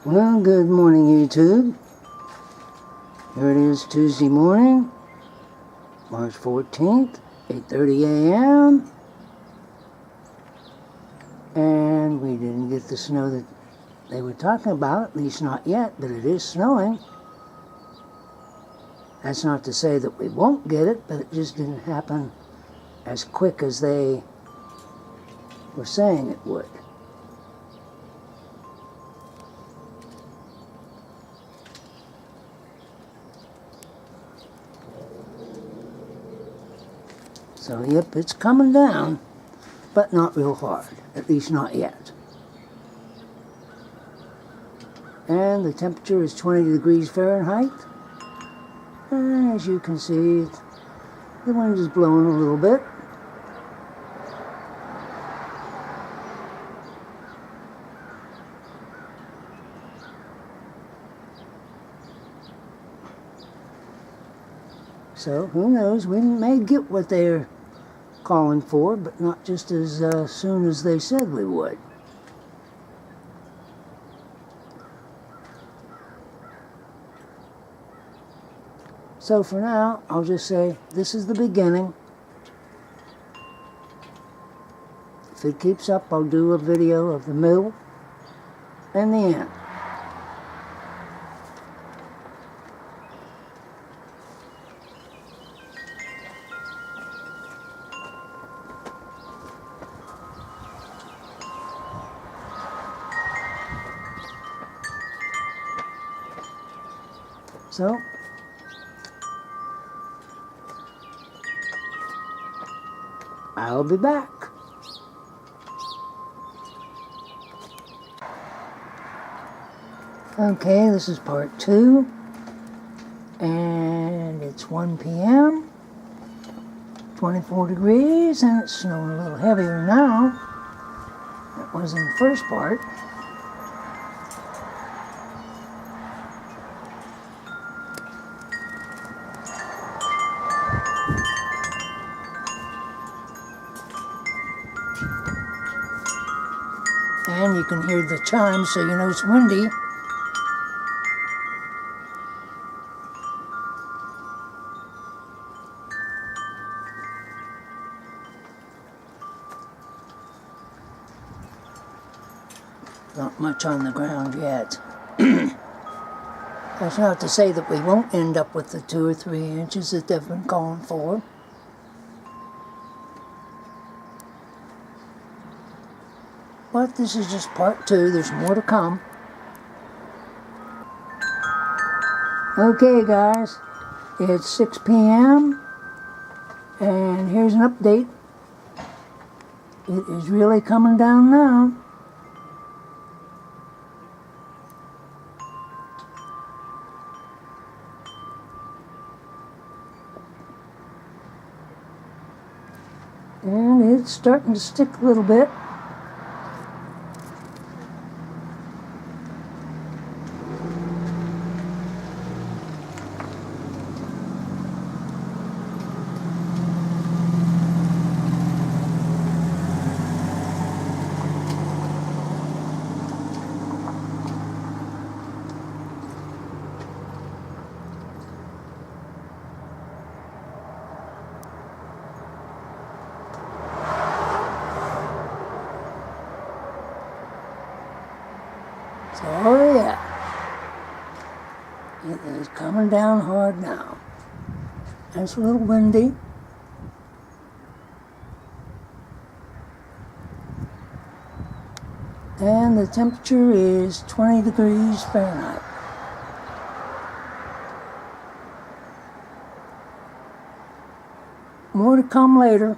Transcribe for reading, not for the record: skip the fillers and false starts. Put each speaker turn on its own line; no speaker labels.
Well, good morning, YouTube. Here it is, Tuesday morning, March 14th, 8:30 a.m. And we didn't get the snow that they were talking about, at least not yet, but it is snowing. That's not to say that we won't get it, but it just didn't happen as quick as they were saying it would. So, yep, it's coming down, but not real hard, at least not yet. And the temperature is 20 degrees Fahrenheit. And as you can see, the wind is blowing a little bit. So, who knows, we may get what they're calling for, but not just as soon as they said we would. So for now, I'll just say this is the beginning. If it keeps up, I'll do a video of the middle and the end. So, I'll be back. Okay, this is part 2, and it's 1 p.m., 24 degrees, and it's snowing a little heavier now than it was in the first part. And you can hear the chimes, so you know it's windy. Not much on the ground yet. That's not to say that we won't end up with the 2 or 3 inches that they've been calling for. But this is just part 2. There's more to come. Okay, guys. It's 6 p.m. And here's an update. It is really coming down now. And it's starting to stick a little bit. So, oh yeah, it is coming down hard now. It's a little windy. And the temperature is 20 degrees Fahrenheit. More to come later.